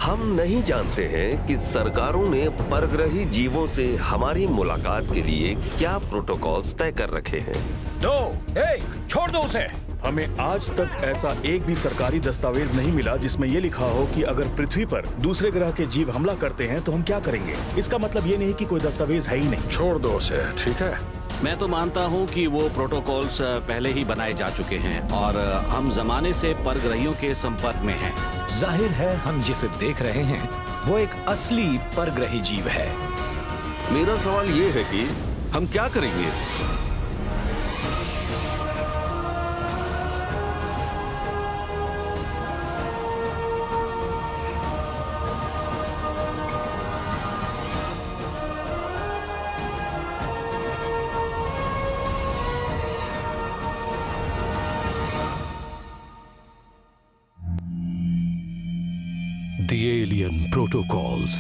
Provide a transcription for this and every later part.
हम नहीं जानते हैं कि सरकारों ने परग्रही जीवों से हमारी मुलाकात के लिए क्या प्रोटोकॉल्स तय कर रखे हैं। 2, 1, छोड़ दो उसे। हमें आज तक ऐसा एक भी सरकारी दस्तावेज नहीं मिला जिसमें ये लिखा हो कि अगर पृथ्वी पर दूसरे ग्रह के जीव हमला करते हैं तो हम क्या करेंगे। इसका मतलब ये नहीं कि कोई दस्तावेज है ही नहीं। छोड़ दो उसे, ठीक है। मैं तो मानता हूँ कि वो प्रोटोकॉल्स पहले ही बनाए जा चुके हैं और हम जमाने से परग्रहियों के संपर्क में हैं। जाहिर है हम जिसे देख रहे हैं वो एक असली परग्रही जीव है। मेरा सवाल ये है कि हम क्या करेंगे। The Alien Protocols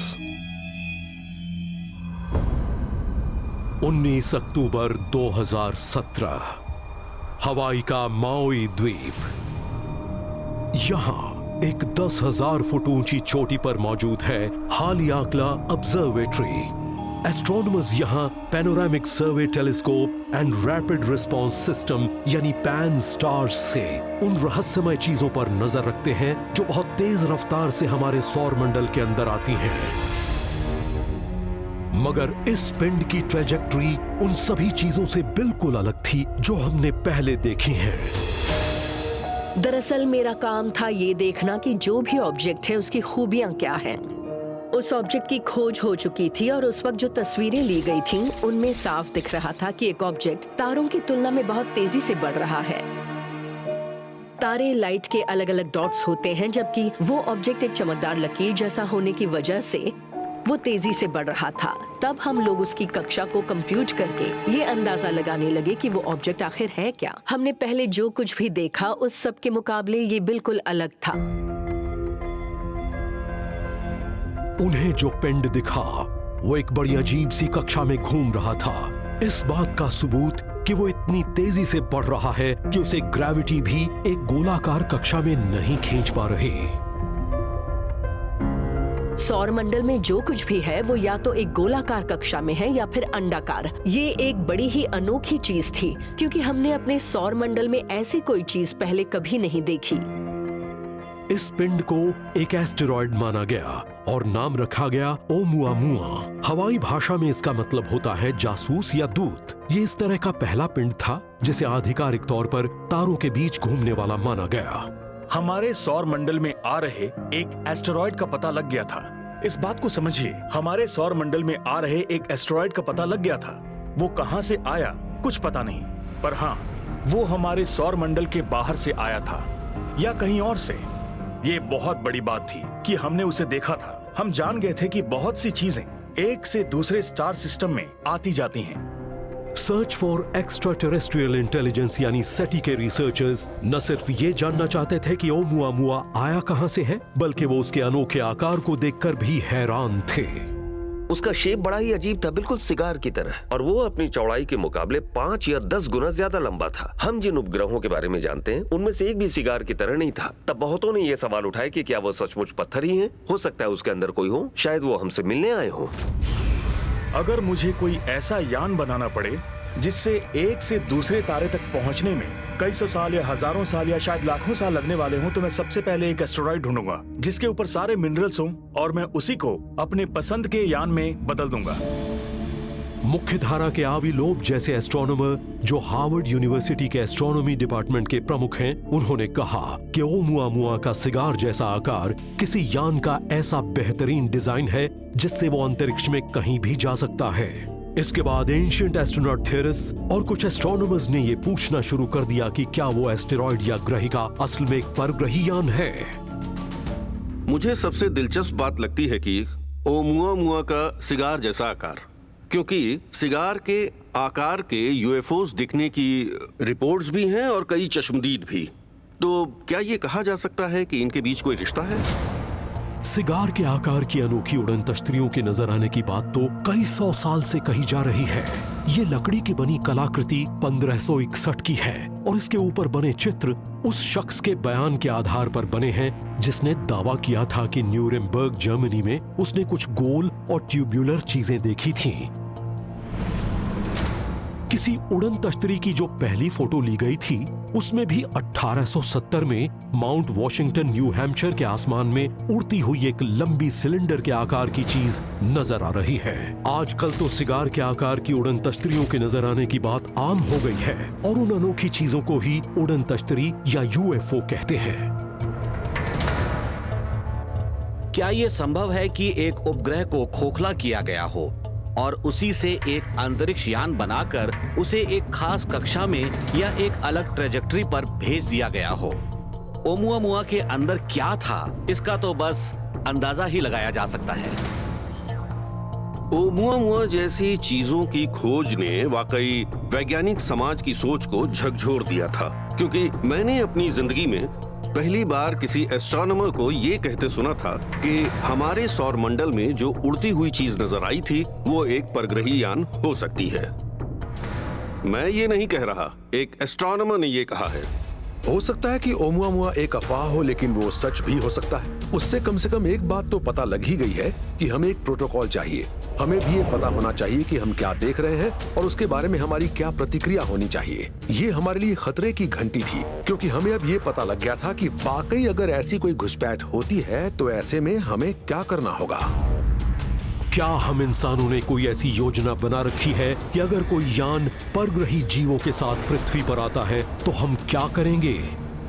19 अक्टूबर 2017 हवाई का माउई द्वीप। यहां एक 10,000 फुट ऊंची चोटी पर मौजूद है हालियाकला ऑब्जर्वेटरी। एस्ट्रोनॉमर्स यहां panoramic survey telescope and rapid response system यानी पैन स्टार्स से उन रहस्यमय चीजों पर नजर रखते हैं जो बहुत तेज रफ्तार से हमारे सौर मंडल के अंदर आती हैं। मगर इस पिंड की ट्रेजेक्ट्री उन सभी चीजों से बिल्कुल अलग थी जो हमने पहले देखी हैं। दरअसल मेरा काम था ये देखना कि जो भी ऑब्जेक्ट है उसकी खूबियां क्या हैं। उस ऑब्जेक्ट की खोज हो चुकी थी और उस वक्त जो तस्वीरें ली गई थीं, उनमें साफ दिख रहा था कि एक ऑब्जेक्ट तारों की तुलना में बहुत तेजी से बढ़ रहा है। तारे लाइट के अलग अलग डॉट्स होते हैं, जबकि वो ऑब्जेक्ट एक चमकदार लकीर जैसा होने की वजह से वो तेजी से बढ़ रहा था। तब हम लोग उसकी कक्षा को कंप्यूट करके ये अंदाजा लगाने लगे कि वो ऑब्जेक्ट आखिर है क्या। हमने पहले जो कुछ भी देखा उस सब के मुकाबले ये बिल्कुल अलग था। उन्हें जो पिंड दिखा वो एक बड़ी अजीब सी कक्षा में घूम रहा था। इस बात का सबूत कि वो इतनी तेजी से बढ़ रहा है कि उसे ग्रेविटी भी एक गोलाकार कक्षा में नहीं खींच पा रही। सौर मंडल में जो कुछ भी है वो या तो एक गोलाकार कक्षा में है या फिर अंडाकार। ये एक बड़ी ही अनोखी चीज थी क्योंकि हमने अपने सौर मंडल में ऐसी कोई चीज पहले कभी नहीं देखी। इस पिंड को एक एस्टेरॉयड माना गया और नाम रखा गया ओमुआमुआ। हवाई भाषा में इसका मतलब होता है जासूस या दूत। ये इस तरह का पहला पिंड था जिसे आधिकारिक तौर पर तारों के बीच घूमने वाला माना गया। हमारे सौर मंडल में आ रहे एक एस्टेरॉयड का पता लग गया था। इस बात को समझिए, हमारे सौर मंडल में आ रहे एक एस्टेरॉयड का पता लग गया था। वो कहां से आया कुछ पता नहीं, पर हाँ, वो हमारे सौर मंडल के बाहर से आया था या कहीं और से। ये बहुत बड़ी बात थी कि हमने उसे देखा था। हम जान गए थे कि बहुत सी चीजें एक से दूसरे स्टार सिस्टम में आती जाती हैं। Search for extra terrestrial intelligence यानी सेटी के रिसर्चर्स न सिर्फ ये जानना चाहते थे कि ओमुआमुआ आया कहां से है, बल्कि वो उसके अनोखे आकार को देखकर भी हैरान थे। उसका शेप बड़ा ही अजीब था, बिल्कुल सिगार की तरह, और वो अपनी चौड़ाई के मुकाबले 5 या 10 गुना ज्यादा लंबा था। हम जिन उपग्रहों के बारे में जानते हैं उनमें से एक भी सिगार की तरह नहीं था। तब बहुतों ने ये सवाल उठाए कि क्या वो सचमुच पत्थर ही हैं? हो सकता है उसके अंदर कोई हो, शायद वो हमसे मिलने आए हो। अगर मुझे कोई ऐसा यान बनाना पड़े जिससे एक से दूसरे तारे तक पहुंचने में कई सौ साल या हजारों साल या शायद लाखों साल लगने वाले हों, तो मैं सबसे पहले एक एस्टेरॉयड ढूंढूंगा जिसके ऊपर सारे मिनरल्स हों और मैं उसी को अपने पसंद के यान में बदल दूंगा। मुख्यधारा के आवी लोब जैसे एस्ट्रोनॉमर जो हार्वर्ड यूनिवर्सिटी के एस्ट्रोनॉमी डिपार्टमेंट के प्रमुख हैं, उन्होंने कहा कि ओमुआमुआ का सिगार जैसा आकार किसी यान का ऐसा बेहतरीन डिजाइन है जिससे वो अंतरिक्ष में कहीं भी जा सकता है। इसके बाद एंशिएंट एस्ट्रोनॉट थ्योरिस्ट्स और कुछ एस्ट्रोनॉमर्स ने ये पूछना शुरू कर दिया कि क्या वो एस्टेरॉयड या ग्रहिका असल में एक परग्रही यान है। मुझे सबसे दिलचस्प बात लगती है कि ओमुआमुआ का सिगार जैसा आकार, क्योंकि सिगार के आकार के यूएफओस दिखने की रिपोर्ट्स भी हैं और कई चश्मदीद भी। तो क्या ये कहा जा सकता है कि इनके बीच कोई रिश्ता है? सिगार के आकार की अनोखी उड़न तश्तरियों के नजर आने की बात तो कई 100 साल से कही जा रही है। ये लकड़ी की बनी कलाकृति 1561 की है और इसके ऊपर बने चित्र उस शख्स के बयान के आधार पर बने हैं जिसने दावा किया था कि न्यूरेमबर्ग जर्मनी में उसने कुछ गोल और ट्यूब्यूलर चीजें देखी थीं। किसी उड़न तश्तरी की जो पहली फोटो ली गई थी उसमें भी 1870 में माउंट वॉशिंगटन न्यू हैम्पशायर के आसमान में उड़ती हुई एक लंबी सिलेंडर के आकार की चीज नजर आ रही है। आजकल तो सिगार के आकार की उड़न तश्तरियों के नजर आने की बात आम हो गई है और उन अनोखी चीजों को ही उड़न तश्तरी या यूएफओ कहते हैं। क्या ये संभव है कि एक उपग्रह को खोखला किया गया हो और उसी से एक अंतरिक्ष यान बनाकर उसे एक खास कक्षा में या एक अलग ट्रेजेक्टरी पर भेज दिया गया हो? ओमुआमुआ के अंदर क्या था, इसका तो बस अंदाजा ही लगाया जा सकता है। ओमुआमुआ जैसी चीजों की खोज ने वाकई वैज्ञानिक समाज की सोच को झकझोर दिया था, क्योंकि मैंने अपनी जिंदगी में पहली बार किसी एस्ट्रोनॉमर को ये कहते सुना था कि हमारे सौर मंडल में जो उड़ती हुई चीज नजर आई थी वो एक परग्रही यान हो सकती है। मैं ये नहीं कह रहा, एक एस्ट्रोनॉमर ने ये कहा है। हो सकता है कि ओमुआमुआ एक अफवाह हो, लेकिन वो सच भी हो सकता है। उससे कम से कम एक बात तो पता लग ही गई है कि हमें एक प्रोटोकॉल चाहिए। हमें भी ये पता होना चाहिए कि हम क्या देख रहे हैं और उसके बारे में हमारी क्या प्रतिक्रिया होनी चाहिए। ये हमारे लिए खतरे की घंटी थी, क्योंकि हमें अब ये पता लग गया था कि वाकई अगर ऐसी कोई घुसपैठ होती है तो ऐसे में हमें क्या करना होगा। क्या हम इंसानों ने कोई ऐसी योजना बना रखी है कि अगर कोई यान परग्रही जीवों के साथ पृथ्वी पर आता है तो हम क्या करेंगे?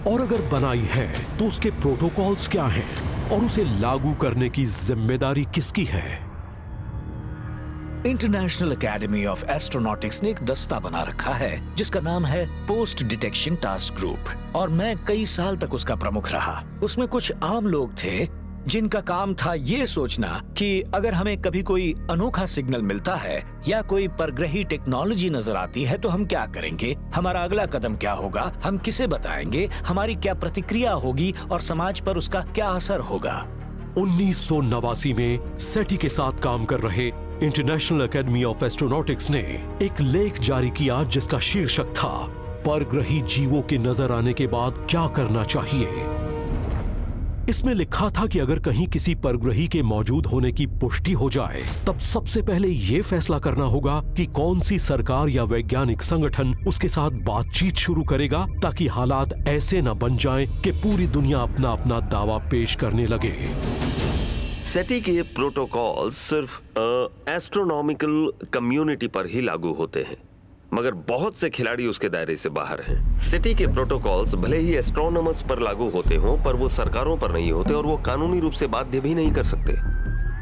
और अगर बनाई है तो उसके प्रोटोकॉल्स क्या हैं और उसे लागू करने की जिम्मेदारी किसकी है? इंटरनेशनल एकेडमी ऑफ एस्ट्रोनॉटिक्स ने एक दस्ता बना रखा है जिसका नाम है पोस्ट डिटेक्शन टास्क ग्रुप और मैं कई साल तक उसका प्रमुख रहा। उसमें कुछ आम लोग थे जिनका काम था ये सोचना कि अगर हमें कभी कोई अनोखा सिग्नल मिलता है या कोई परग्रही टेक्नोलॉजी नजर आती है तो हम क्या करेंगे, हमारा अगला कदम क्या होगा, हम किसे बताएंगे, हमारी क्या प्रतिक्रिया होगी और समाज पर उसका क्या असर होगा। 1989 में सेटी के साथ काम कर रहे इंटरनेशनल एकेडमी ऑफ एस्ट्रोनॉटिक्स ने एक लेख जारी किया जिसका शीर्षक था परग्रही जीवों के नजर आने के बाद क्या करना चाहिए। इसमें लिखा था कि अगर कहीं किसी परग्रही के मौजूद होने की पुष्टि हो जाए तब सबसे पहले यह फैसला करना होगा कि कौन सी सरकार या वैज्ञानिक संगठन उसके साथ बातचीत शुरू करेगा ताकि हालात ऐसे न बन जाएं कि पूरी दुनिया अपना अपना दावा पेश करने लगे। सेटी के प्रोटोकॉल सिर्फ एस्ट्रोनॉमिकल कम्युनिटी पर ही लागू होते हैं, मगर बहुत से खिलाड़ी उसके दायरे से बाहर हैं। सेटी के प्रोटोकॉल्स भले ही एस्ट्रोनॉमर्स पर लागू होते हों, पर वो सरकारों पर नहीं होते और वो कानूनी रूप से बाध्य भी नहीं कर सकते।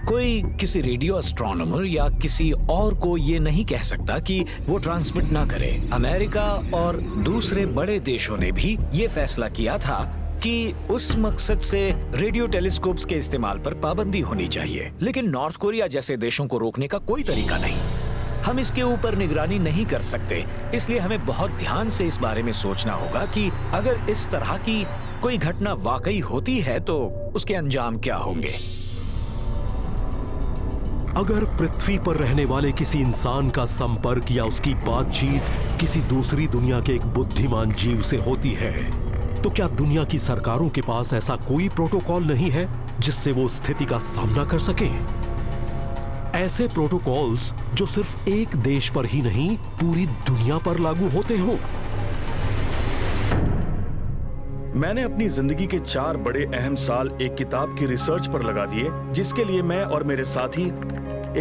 कोई किसी रेडियो एस्ट्रोनॉमर या किसी और को ये नहीं कह सकता कि वो ट्रांसमिट ना करे। अमेरिका और दूसरे बड़े देशों ने भी ये फैसला किया था कि उस मकसद से रेडियो टेलीस्कोप्स के इस्तेमाल पर पाबंदी होनी चाहिए, लेकिन नॉर्थ कोरिया जैसे देशों को रोकने का कोई तरीका नहीं। हम इसके ऊपर निगरानी नहीं कर सकते, इसलिए हमें बहुत ध्यान से इस बारे में सोचना होगा कि अगर इस तरह की कोई घटना वाकई होती है तो उसके अंजाम क्या होंगे। अगर पृथ्वी पर रहने वाले किसी इंसान का संपर्क या उसकी बातचीत किसी दूसरी दुनिया के एक बुद्धिमान जीव से होती है तो क्या दुनिया की सरकारों के पास ऐसा कोई प्रोटोकॉल नहीं है जिससे वो स्थिति का सामना कर सके? ऐसे प्रोटोकॉल्स जो सिर्फ एक देश पर ही नहीं पूरी दुनिया पर लागू होते हो। मैंने अपनी जिंदगी के 4 बड़े अहम साल एक किताब की रिसर्च पर लगा दिए, जिसके लिए मैं और मेरे साथी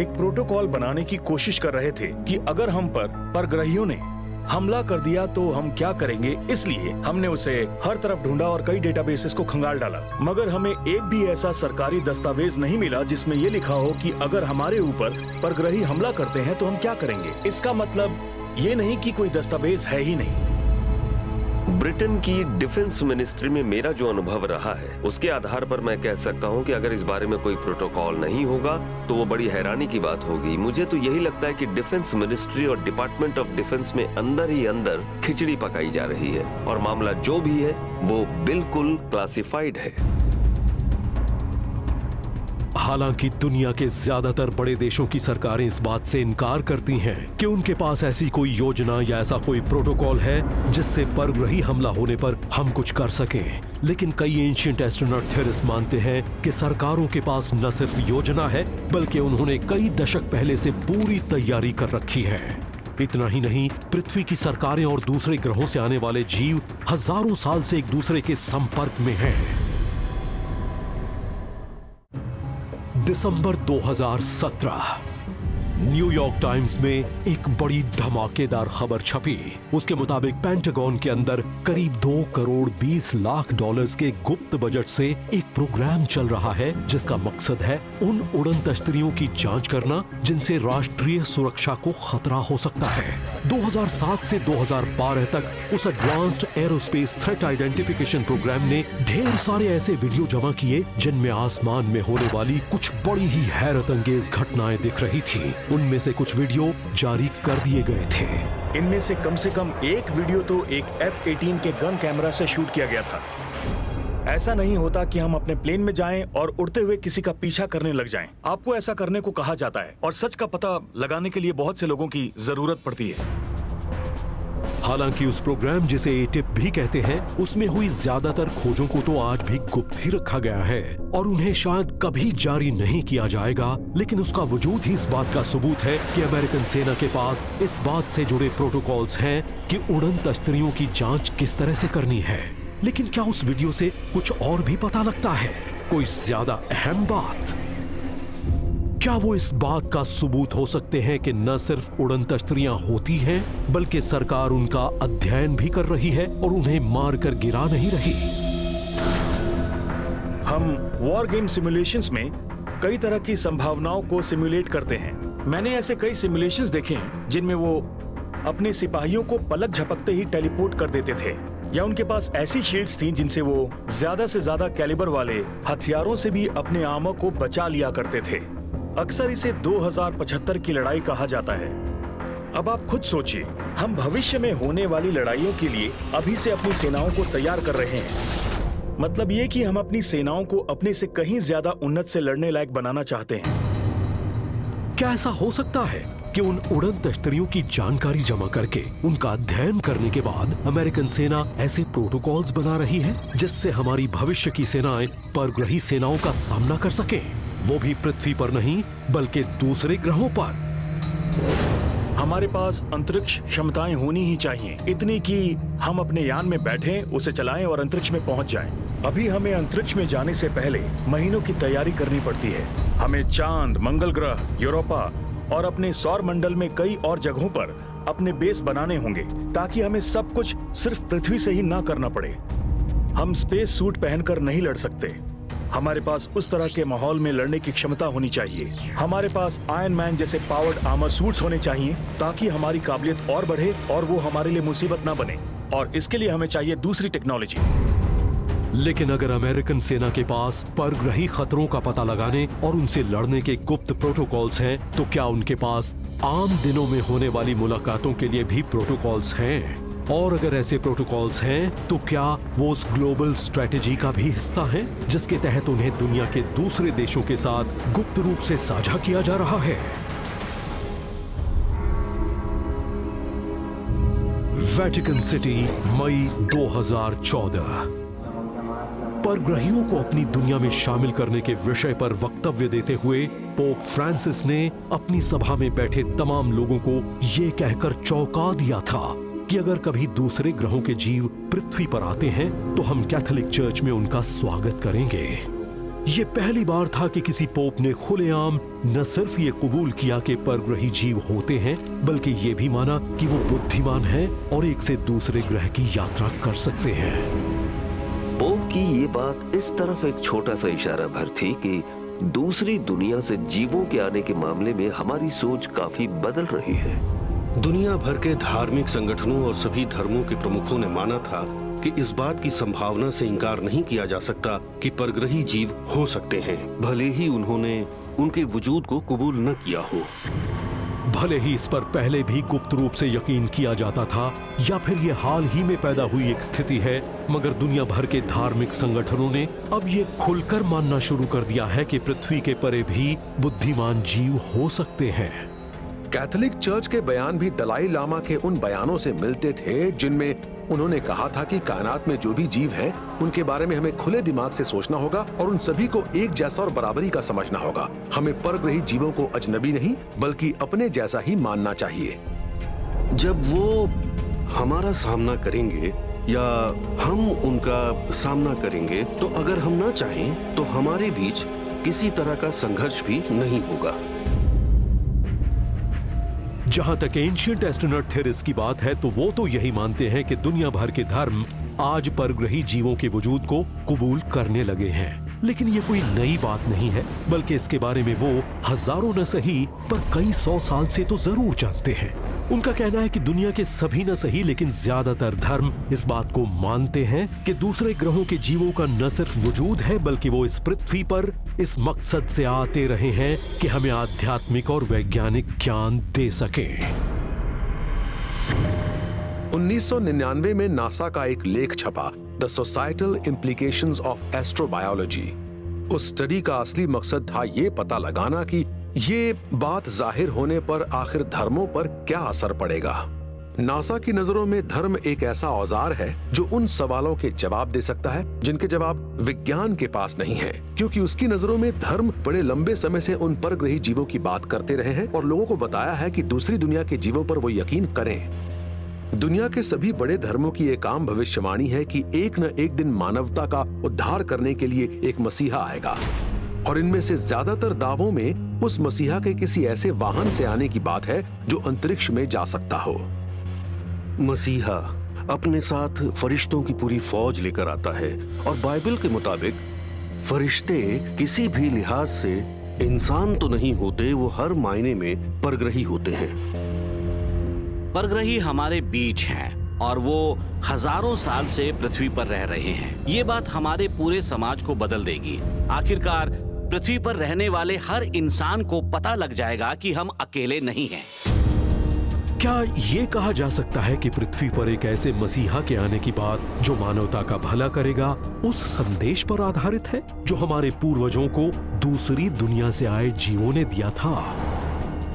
एक प्रोटोकॉल बनाने की कोशिश कर रहे थे कि अगर हम पर परग्रहियों ने हमला कर दिया तो हम क्या करेंगे। इसलिए हमने उसे हर तरफ ढूंढा और कई डेटाबेसेस को खंगाल डाला, मगर हमें एक भी ऐसा सरकारी दस्तावेज नहीं मिला जिसमें यह लिखा हो कि अगर हमारे ऊपर परग्रही हमला करते हैं तो हम क्या करेंगे। इसका मतलब ये नहीं कि कोई दस्तावेज है ही नहीं। ब्रिटेन की डिफेंस मिनिस्ट्री में मेरा जो अनुभव रहा है उसके आधार पर मैं कह सकता हूं कि अगर इस बारे में कोई प्रोटोकॉल नहीं होगा तो वो बड़ी हैरानी की बात होगी। मुझे तो यही लगता है कि डिफेंस मिनिस्ट्री और डिपार्टमेंट ऑफ डिफेंस में अंदर ही अंदर खिचड़ी पकाई जा रही है और मामला जो भी है वो बिल्कुल क्लासिफाइड है। हालांकि दुनिया के ज्यादातर बड़े देशों की सरकारें इस बात से इनकार करती हैं कि उनके पास ऐसी कोई योजना या ऐसा कोई प्रोटोकॉल है जिससे परग्रही हमला होने पर हम कुछ कर सकें। लेकिन कई एंशिएंट एस्ट्रोनॉट थ्योरिस्ट मानते हैं कि सरकारों के पास न सिर्फ योजना है बल्कि उन्होंने कई दशक पहले से पूरी तैयारी कर रखी है। इतना ही नहीं, पृथ्वी की सरकारें और दूसरे ग्रहों से आने वाले जीव हजारों साल से एक दूसरे के संपर्क में हैं। दिसंबर 2017 न्यूयॉर्क टाइम्स में एक बड़ी धमाकेदार खबर छपी। उसके मुताबिक पेंटागन के अंदर करीब 2 करोड़ 20 लाख डॉलर्स के गुप्त बजट से एक प्रोग्राम चल रहा है जिसका मकसद है उन उड़न तश्तरियों की जांच करना जिनसे राष्ट्रीय सुरक्षा को खतरा हो सकता है। 2007 से 2012 तक उस advanced aerospace threat identification program ने ढेर सारे ऐसे वीडियो जमा किए जिनमें आसमान में होने वाली कुछ बड़ी ही हैरत अंगेज घटनाएं दिख रही थी। उनमें से कुछ वीडियो जारी कर दिए गए थे। इनमें से कम एक वीडियो तो एक F-18 के गन कैमरा से शूट किया गया था। ऐसा नहीं होता कि हम अपने प्लेन में जाएं और उड़ते हुए किसी का पीछा करने लग जाएं। आपको ऐसा करने को कहा जाता है और सच का पता लगाने के लिए बहुत से लोगों की जरूरत पड़ती है। हालांकि उस प्रोग्राम जिसे एटिप भी कहते हैं उसमें हुई ज्यादातर खोजों को तो आज भी गुप्त ही रखा गया है और उन्हें शायद कभी जारी नहीं किया जाएगा। लेकिन उसका वजूद ही इस बात का सबूत है कि अमेरिकन सेना के पास इस बात से जुड़े प्रोटोकॉल्स हैं कि उड़न तश्तरियों की जांच किस तरह से करनी है। लेकिन क्या उस वीडियो से कुछ और भी पता लगता है? कोई ज्यादा अहम बात? क्या वो इस बात का सबूत हो सकते हैं कि न सिर्फ उड़न तश्तरियां होती हैं बल्कि सरकार उनका अध्ययन भी कर रही है और उन्हें मारकर गिरा नहीं रही? हम वॉर गेम सिमुलेशंस में कई तरह की संभावनाओं को सिमुलेट करते हैं। मैंने ऐसे कई सिमुलेशंस देखे हैं जिनमें वो अपने सिपाहियों को पलक झपकते ही टेलीपोर्ट कर देते थे या उनके पास ऐसी शील्ड्स थीं जिनसे वो ज्यादा से ज्यादा कैलिबर वाले हथियारों से भी अपने आर्मर को बचा लिया करते थे। अक्सर इसे 2075 की लड़ाई कहा जाता है। अब आप खुद सोचिए, हम भविष्य में होने वाली लड़ाइयों के लिए अभी से अपनी सेनाओं को तैयार कर रहे हैं। मतलब ये कि हम अपनी सेनाओं को अपने से कहीं ज्यादा उन्नत से लड़ने लायक बनाना चाहते हैं। क्या ऐसा हो सकता है कि उन उड़न तश्तरियों की जानकारी जमा करके उनका अध्ययन करने के बाद अमेरिकन सेना ऐसे प्रोटोकॉल्स बना रही है जिससे हमारी भविष्य की सेनाएं परग्रही सेनाओं का सामना कर सके, वो भी पृथ्वी पर नहीं बल्कि दूसरे ग्रहों पर? हमारे पास अंतरिक्ष क्षमताएं होनी ही चाहिए, इतनी कि हम अपने यान में बैठें, उसे चलाएं और अंतरिक्ष में पहुंच जाएं। अभी हमें अंतरिक्ष में जाने से पहले महीनों की तैयारी करनी पड़ती है। हमें चांद, मंगल ग्रह, यूरोपा और अपने सौर मंडल में कई और जगहों पर अपने बेस बनाने होंगे ताकि हमें सब कुछ सिर्फ पृथ्वी से ही ना करना पड़े। हम स्पेस सूट पहनकर नहीं लड़ सकते। हमारे पास उस तरह के माहौल में लड़ने की क्षमता होनी चाहिए। हमारे पास आयरन मैन जैसे पावर्ड आर्मर सूट्स होने चाहिए ताकि हमारी काबिलियत और बढ़े और वो हमारे लिए मुसीबत ना बने। और इसके लिए हमें चाहिए दूसरी टेक्नोलॉजी। लेकिन अगर अमेरिकन सेना के पास परग्रही खतरों का पता लगाने और उनसे लड़ने के गुप्त प्रोटोकॉल्स हैं, तो क्या उनके पास आम दिनों में होने वाली मुलाकातों के लिए भी प्रोटोकॉल्स हैं? और अगर ऐसे प्रोटोकॉल्स हैं, तो क्या वो उस ग्लोबल स्ट्रेटेजी का भी हिस्सा हैं जिसके तहत उन्हें दुनिया के दूसरे देशों के साथ गुप्त रूप से साझा किया जा रहा है? वेटिकन सिटी, मई 2014। परग्रहियों को अपनी दुनिया में शामिल करने के विषय पर वक्तव्य देते हुए पोप फ्रांसिस ने अपनी सभा में बैठे तमाम लोगों को ये कहकर चौंका दिया था कि अगर कभी दूसरे ग्रहों के जीव पृथ्वी पर आते हैं तो हम कैथोलिक चर्च में उनका स्वागत करेंगे। ये पहली बार था कि किसी पोप ने खुलेआम न सिर्फ ये कबूल किया कि परग्रही जीव होते हैं बल्कि ये भी माना कि वो बुद्धिमान हैं और एक से दूसरे ग्रह की यात्रा कर सकते हैं। पोप की ये बात इस तरफ एक छोटा सा इशारा भर थी कि दूसरी दुनिया से जीवों के आने के मामले में हमारी सोच काफी बदल रही है। दुनिया भर के धार्मिक संगठनों और सभी धर्मों के प्रमुखों ने माना था कि इस बात की संभावना से इनकार नहीं किया जा सकता कि परग्रही जीव हो सकते हैं, भले ही उन्होंने उनके वजूद को कबूल न किया हो। भले ही इस पर पहले भी गुप्त रूप से यकीन किया जाता था या फिर ये हाल ही में पैदा हुई एक स्थिति है, मगर दुनिया भर के धार्मिक संगठनों ने अब ये खुलकर मानना शुरू कर दिया है कि पृथ्वी के परे भी बुद्धिमान जीव हो सकते हैं। कैथोलिक चर्च के बयान भी दलाई लामा के उन बयानों से मिलते थे जिनमें उन्होंने कहा था कि कायनात में जो भी जीव हैं, उनके बारे में हमें खुले दिमाग से सोचना होगा और उन सभी को एक जैसा और बराबरी का समझना होगा। हमें परग्रही जीवों को अजनबी नहीं बल्कि अपने जैसा ही मानना चाहिए। जब वो हमारा सामना करेंगे या हम उनका सामना करेंगे, तो अगर हम ना चाहें तो हमारे बीच किसी तरह का संघर्ष भी नहीं होगा। जहां तक एंशिएंट एस्ट्रोनॉट थ्योरीज की बात है तो वो तो यही मानते हैं कि दुनिया भर के धर्म आज परग्रही जीवों के वजूद को कबूल करने लगे हैं। लेकिन ये कोई नई बात नहीं है, बल्कि इसके बारे में वो हजारों न सही पर कई 100 साल से तो जरूर जानते हैं। उनका कहना है कि दुनिया के सभी न सही लेकिन ज्यादातर धर्म इस बात को मानते हैं कि दूसरे ग्रहों के जीवों का न सिर्फ वजूद है बल्कि वो इस पृथ्वी पर इस मकसद से आते रहे हैं कि हमें आध्यात्मिक और वैज्ञानिक ज्ञान दे सकें। 1999 में नासा का एक लेख छपा, the societal implications of astrobiology. उस स्टडी का असली मकसद था ये पता लगाना कि ये बात जाहिर होने पर आखिर धर्मों पर क्या असर पड़ेगा। नासा की नजरों में धर्म एक ऐसा औजार है जो उन सवालों के जवाब दे सकता है जिनके जवाब विज्ञान के पास नहीं है, क्योंकि उसकी नजरों में धर्म बड़े लंबे समय से उन परग्रही जीवों की बात करते रहे हैं और लोगों को बताया है कि दूसरी दुनिया के जीवों पर वो यकीन करें। दुनिया के सभी बड़े धर्मों की एक आम भविष्यवाणी है कि एक न एक दिन मानवता का उद्धार करने के लिए एक मसीहा आएगा, और इनमें से ज्यादातर दावों में उस मसीहा के किसी ऐसे वाहन से आने की बात है जो अंतरिक्ष में जा सकता हो। मसीहा अपने साथ फरिश्तों की पूरी फौज लेकर आता है और बाइबल के मुताबिक फरिश्ते किसी भी लिहाज से इंसान तो नहीं होते, वो हर मायने में परग्रही होते हैं। परग्रही हमारे बीच हैं और वो हजारों साल से पृथ्वी पर रह रहे हैं। ये बात हमारे पूरे समाज को बदल देगी। आखिरकार पृथ्वी पर रहने वाले हर इंसान को पता लग जाएगा कि हम अकेले नहीं हैं। क्या ये कहा जा सकता है कि पृथ्वी पर एक ऐसे मसीहा के आने की बात जो मानवता का भला करेगा उस संदेश पर आधारित है जो हमारे पूर्वजों को दूसरी दुनिया से आए जीवों ने दिया था?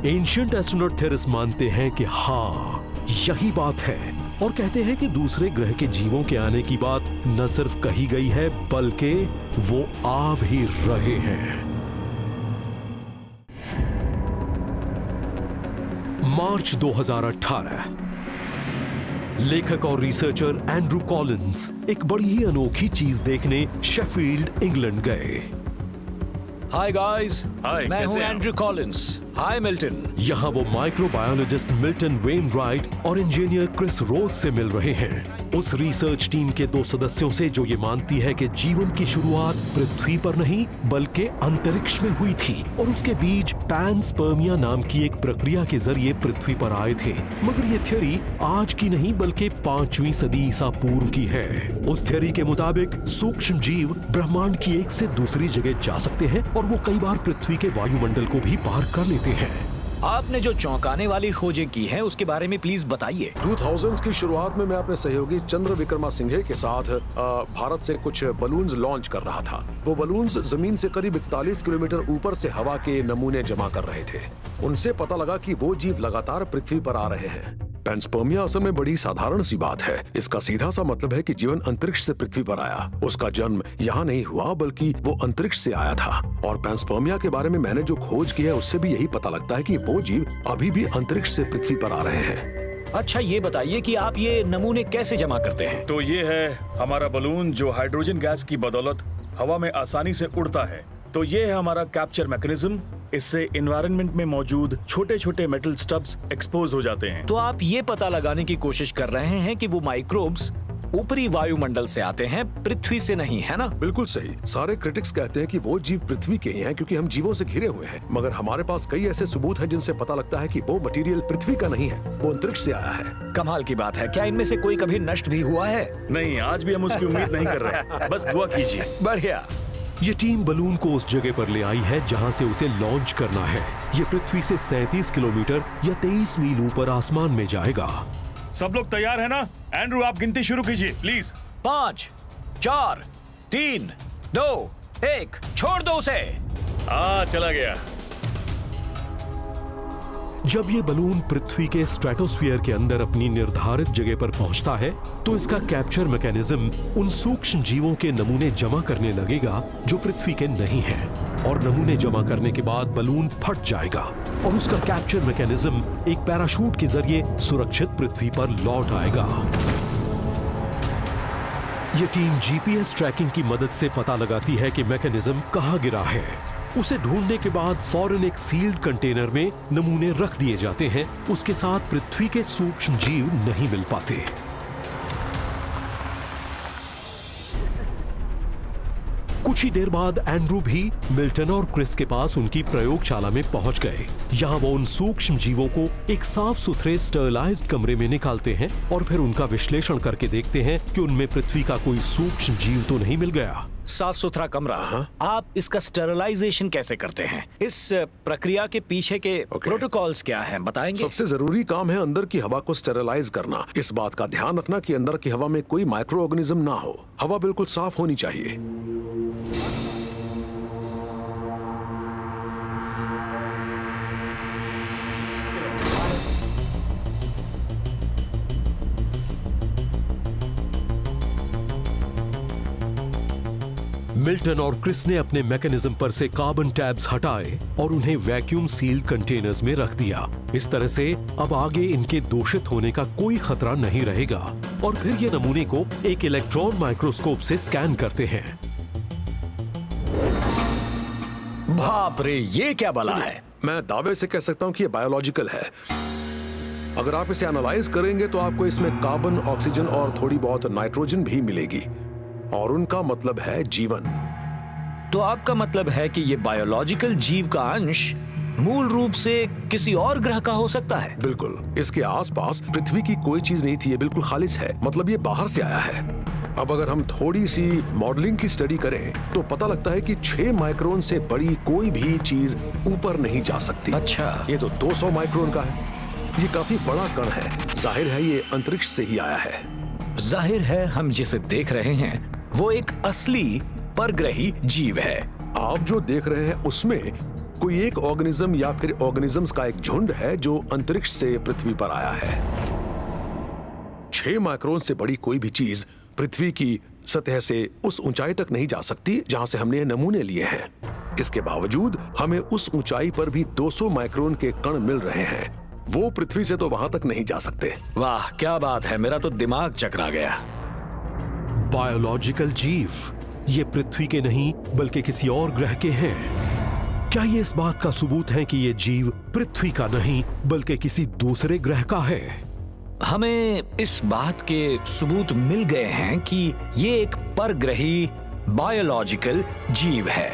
एंशिएंट एस्ट्रोनॉट थ्योरिस्ट मानते हैं कि हाँ, यही बात है और कहते हैं कि दूसरे ग्रह के जीवों के आने की बात न सिर्फ कही गई है बल्कि वो आ भी रहे हैं। मार्च 2018, लेखक और रिसर्चर एंड्रू कॉलिंस एक बड़ी ही अनोखी चीज देखने शेफील्ड, इंग्लैंड गए। हाय गाइस, हाय, मैं हूं कैसे हैं? Andrew Collins. Hi Milton. यहाँ वो माइक्रोबायोलॉजिस्ट मिल्टन वेनराइट और इंजीनियर क्रिस रोज से मिल रहे हैं, उस रिसर्च टीम के 2 सदस्यों से जो ये मानती है कि जीवन की शुरुआत पृथ्वी पर नहीं बल्कि अंतरिक्ष में हुई थी और उसके बीज पैनस्पर्मिया नाम की एक प्रक्रिया के जरिए पृथ्वी पर आए थे। मगर ये थ्योरी आज की नहीं बल्कि 5वीं सदी ईसा पूर्व की है। उस थ्योरी के मुताबिक सूक्ष्म जीव ब्रह्मांड की एक से दूसरी जगह जा सकते हैं और वो कई बार पृथ्वी के वायुमंडल को भी पार कर लेते हैं। आपने जो चौंकाने वाली खोजें की हैं उसके बारे में प्लीज बताइए। 2000s की शुरुआत में मैं अपने सहयोगी चंद्र विक्रमा सिंघे के साथ भारत से कुछ बलून्स लॉन्च कर रहा था। वो बलून्स जमीन से करीब 41 किलोमीटर ऊपर से हवा के नमूने जमा कर रहे थे। उनसे पता लगा कि वो जीव लगातार पृथ्वी पर आ रहे हैं। पैनस्पर्मिया असल में बड़ी साधारण सी बात है। इसका सीधा सा मतलब है कि जीवन अंतरिक्ष से पृथ्वी पर आया। उसका जन्म यहाँ नहीं हुआ बल्कि वो अंतरिक्ष से आया था। और पैनस्पर्मिया के बारे में मैंने जो खोज की है उससे भी यही पता लगता है कि वो जीव अभी भी अंतरिक्ष से पृथ्वी पर आ रहे हैं। अच्छा ये बताइए कि आप ये नमूने कैसे जमा करते हैं? तो ये है हमारा बलून जो हाइड्रोजन गैस की बदौलत हवा में आसानी से उड़ता है। तो ये है हमारा कैप्चर मैकेनिज्म। इससे एनवायरनमेंट में मौजूद छोटे छोटे मेटल स्टब्स एक्सपोज हो जाते हैं। तो आप ये पता लगाने की कोशिश कर रहे हैं कि वो माइक्रोब्स ऊपरी वायुमंडल से आते हैं, पृथ्वी से नहीं, है ना? बिल्कुल सही। सारे क्रिटिक्स कहते हैं कि वो जीव पृथ्वी के ही हैं क्योंकि हम जीवों से घिरे हुए हैं, मगर हमारे पास कई ऐसे सबूत हैं जिनसे पता लगता है कि वो मटेरियल पृथ्वी का नहीं है, वो अंतरिक्ष से आया है। कमाल की बात है। क्या इनमें से कोई कभी नष्ट भी हुआ है? नहीं, आज भी हम उसकी उम्मीद नहीं कर रहे। बस दुआ कीजिए। बढ़िया। ये टीम बलून को उस जगह पर ले आई है जहां से उसे लॉन्च करना है। ये पृथ्वी से 37 किलोमीटर या 23 मील ऊपर आसमान में जाएगा। सब लोग तैयार है ना? एंड्रू, आप गिनती शुरू कीजिए प्लीज। 5, 4, 3, 2, 1, छोड़ दो उसे। चला गया। जब ये बलून पृथ्वी के स्ट्रेटोस्फीयर के अंदर अपनी निर्धारित जगह पर पहुंचता है तो इसका कैप्चर मैकेनिज्म उन सूक्ष्म जीवों के नमूने जमा करने लगेगा जो पृथ्वी के नहीं हैं, और नमूने जमा करने के बाद बलून फट जाएगा और उसका कैप्चर मैकेनिज्म एक पैराशूट के जरिए सुरक्षित पृथ्वी पर लौट आएगा। ये टीम जीपीएस ट्रैकिंग की मदद से पता लगाती है कि मैकेनिज्म कहां गिरा है। उसे ढूंढने के बाद फौरन एक सील्ड कंटेनर में नमूने रख दिए जाते हैं। उसके साथ पृथ्वी के सूक्ष्म जीव नहीं मिल पाते। कुछ ही देर बाद एंड्रू भी मिल्टन और क्रिस के पास उनकी प्रयोगशाला में पहुंच गए। यहाँ वो उन सूक्ष्म जीवों को एक साफ सुथरे स्टरलाइज्ड कमरे में निकालते हैं और फिर उनका विश्लेषण करके देखते हैं कि उनमें पृथ्वी का कोई सूक्ष्म जीव तो नहीं मिल गया। साफ सुथरा कमरा। आप इसका स्टेरिलाइजेशन कैसे करते हैं? इस प्रक्रिया के पीछे के प्रोटोकॉल्स क्या हैं, बताएंगे? सबसे जरूरी काम है अंदर की हवा को स्टेरिलाइज करना। इस बात का ध्यान रखना कि अंदर की हवा में कोई माइक्रो ऑर्गेनिज्म ना हो। हवा बिल्कुल साफ होनी चाहिए। मिल्टन और क्रिस ने अपने मैकेनिज्म पर से कार्बन टैब्स हटाए और उन्हें वैक्यूम सील्ड कंटेनर्स में रख दिया। इस तरह से अब आगे इनके दूषित होने का कोई खतरा नहीं रहेगा। और फिर ये नमूने को एक इलेक्ट्रॉन माइक्रोस्कोप से स्कैन करते हैं। बाप रे, ये क्या बला है? मैं दावे से कह सकता हूं कि ये बायोलॉजिकल है। अगर आप इसे एनालाइज करेंगे तो आपको इसमें कार्बन, ऑक्सीजन और थोड़ी बहुत नाइट्रोजन भी मिलेगी, और उनका मतलब है जीवन। तो आपका मतलब है कि ये बायोलॉजिकल जीव का अंश मूल रूप से किसी और ग्रह का हो सकता है? बिल्कुल। इसके आसपास पृथ्वी की कोई चीज नहीं थी, ये बिल्कुल खालिस है। मतलब ये बाहर से आया है। अब अगर हम थोड़ी सी मॉडलिंग की स्टडी करें तो पता लगता है कि 6 माइक्रोन से बड़ी कोई भी चीज ऊपर नहीं जा सकती। अच्छा। ये तो 200 माइक्रोन का है। ये काफी बड़ा कण है। जाहिर है ये अंतरिक्ष से ही आया है। जाहिर है हम जिसे देख रहे हैं वो एक असली परग्रही जीव है। आप जो देख रहे हैं उसमें कोई एक ऑर्गेनिज्म या फिर ऑर्गेनिजम्स का एक झुंड है जो अंतरिक्ष से पृथ्वी पर आया है। 6 माइक्रोन से बड़ी कोई भी चीज पृथ्वी की सतह से उस ऊंचाई तक नहीं जा सकती जहां से हमने नमूने लिए हैं। इसके बावजूद हमें उस ऊंचाई पर भी 200 माइक्रोन के कण मिल रहे हैं। वो पृथ्वी से तो वहां तक नहीं जा सकते। वाह, क्या बात है, मेरा तो दिमाग चकरा गया। बायोलॉजिकल जीव, ये पृथ्वी के नहीं बल्कि किसी और ग्रह के हैं। क्या ये इस बात का सबूत है कि ये जीव पृथ्वी का नहीं बल्कि किसी दूसरे ग्रह का है? हमें इस बात के सबूत मिल गए हैं कि ये एक परग्रही बायोलॉजिकल जीव है।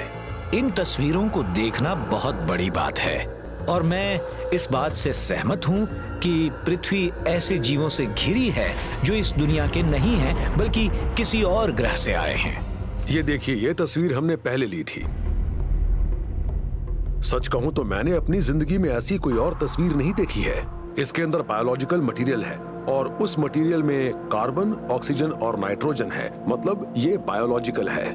इन तस्वीरों को देखना बहुत बड़ी बात है और मैं इस बात से सहमत हूं कि पृथ्वी ऐसे जीवों से घिरी है जो इस दुनिया के नहीं हैं बल्कि किसी और ग्रह से आए हैं। ये देखिए, ये तस्वीर हमने पहले ली थी। सच कहूं तो मैंने अपनी जिंदगी में ऐसी कोई और तस्वीर नहीं देखी है। इसके अंदर बायोलॉजिकल मटेरियल है और उस मटेरियल में कार्बन, ऑक्सीजन और नाइट्रोजन है। मतलब ये बायोलॉजिकल है।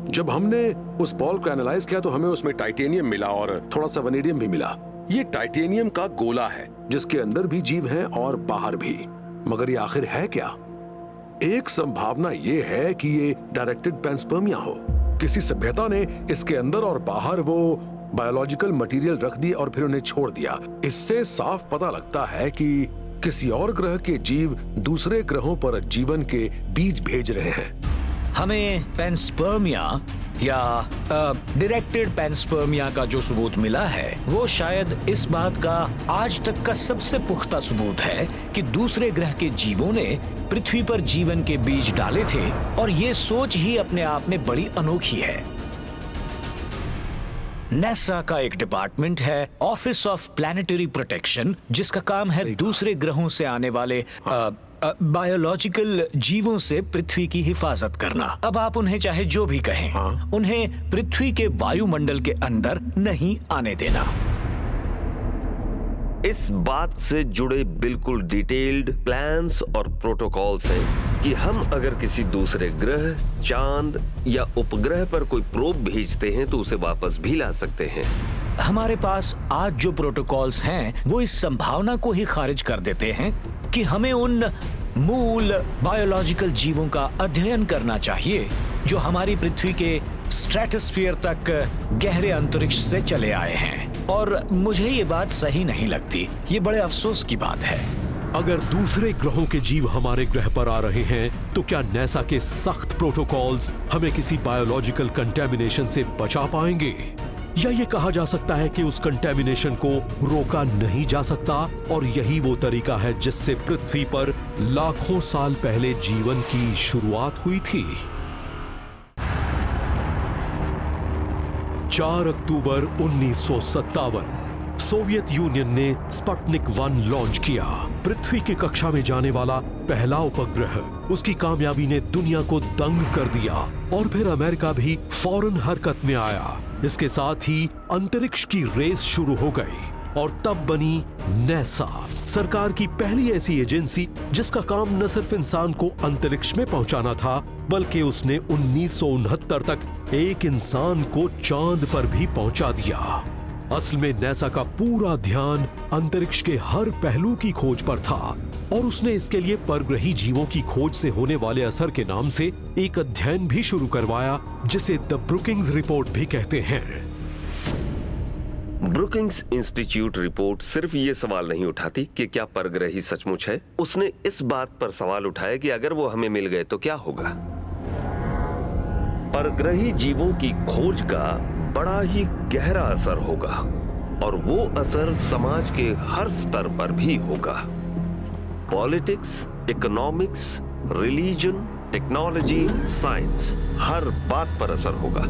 जब हमने उस बॉल को एनालाइज किया तो हमें उसमें टाइटेनियम मिला और थोड़ा सा वनेडियम भी मिला। ये टाइटेनियम का गोला है जिसके अंदर भी जीव हैं और बाहर भी। मगर ये आखिर है क्या? एक संभावना ये है कि ये डायरेक्टेड पैंस्पर्मिया हो। किसी सभ्यता ने इसके अंदर और बाहर वो बायोलॉजिकल मटेरियल रख दिए और फिर उन्हें छोड़ दिया। इससे साफ पता लगता है कि किसी और ग्रह के जीव दूसरे ग्रहों पर जीवन के बीज भेज रहे हैं। हमें पैंस्पर्मिया या डायरेक्टेड पैंस्पर्मिया का जो सबूत मिला है वो शायद इस बात का आज तक का सबसे पुख्ता सबूत है कि दूसरे ग्रह के जीवों ने पृथ्वी पर जीवन के बीज डाले थे, और ये सोच ही अपने आप में बड़ी अनोखी है। नासा का एक डिपार्टमेंट है, ऑफिस ऑफ प्लैनेटरी प्रोटेक्शन, जिसका काम है दूसरे ग्रहों से आने वाले बायोलॉजिकल जीवों से पृथ्वी की हिफाजत करना। अब आप उन्हें चाहे जो भी कहें, उन्हें पृथ्वी के वायुमंडल के अंदर नहीं आने देना। इस बात से जुड़े बिल्कुल डिटेल्ड प्लान्स और प्रोटोकॉल्स हैं कि हम अगर किसी दूसरे ग्रह, चांद या उपग्रह पर कोई प्रोब भेजते हैं तो उसे वापस भी ला सकते हैं। हमारे पास आज जो प्रोटोकॉल्स हैं वो इस संभावना को ही खारिज कर देते हैं कि हमें उन मूल बायोलॉजिकल जीवों का अध्ययन करना चाहिए जो हमारी पृथ्वी के स्ट्रेटोस्फीयर तक गहरे अंतरिक्ष से चले आए हैं। और मुझे ये बात सही नहीं लगती। ये बड़े अफसोस की बात है। अगर दूसरे ग्रहों के जीव हमारे ग्रह पर आ रहे हैं तो क्या नासा के सख्त प्रोटोकॉल्स हमें किसी बायोलॉजिकल कंटेमिनेशन से बचा पाएंगे? या ये कहा जा सकता है कि उस कंटेमिनेशन को रोका नहीं जा सकता और यही वो तरीका है जिससे पृथ्वी पर लाखों साल पहले जीवन की शुरुआत हुई थी? 4 अक्टूबर 1957 सोवियत यूनियन ने स्पुतनिक 1 लॉन्च किया। पृथ्वी की कक्षा में जाने वाला पहला उपग्रह। उसकी कामयाबी ने दुनिया को दंग कर दिया और फिर अमेरिका भी फौरन हरकत में आया। इसके साथ ही अंतरिक्ष की रेस शुरू हो गई और तब बनी नासा, सरकार की पहली ऐसी एजेंसी जिसका काम न सिर्फ इंसान को अंतरिक्ष में पहुंचाना था बल्कि उसने 1969 तक एक इंसान को चांद पर भी पहुंचा दिया। असल में नासा का पूरा ध्यान अंतरिक्ष के हर पहलू की खोज पर था और उसने इसके लिए परग्रही जीवों की खोज से होने वाले असर के नाम से एक अध्ययन भी शुरू करवाया जिसे द ब्रुकिंग्स रिपोर्ट भी कहते हैं। ब्रुकिंग्स इंस्टीट्यूट रिपोर्ट सिर्फ ये सवाल नहीं उठाती कि क्या परग्रही सचमुच है, उसने इस बात पर सवाल उठाया कि अगर वो हमें मिल गए तो क्या होगा। परग्रही जीवों की खोज का बड़ा ही गहरा असर होगा और वो असर समाज के हर स्तर पर भी होगा। Politics, economics, religion, technology, science, हर बात पर असर होगा।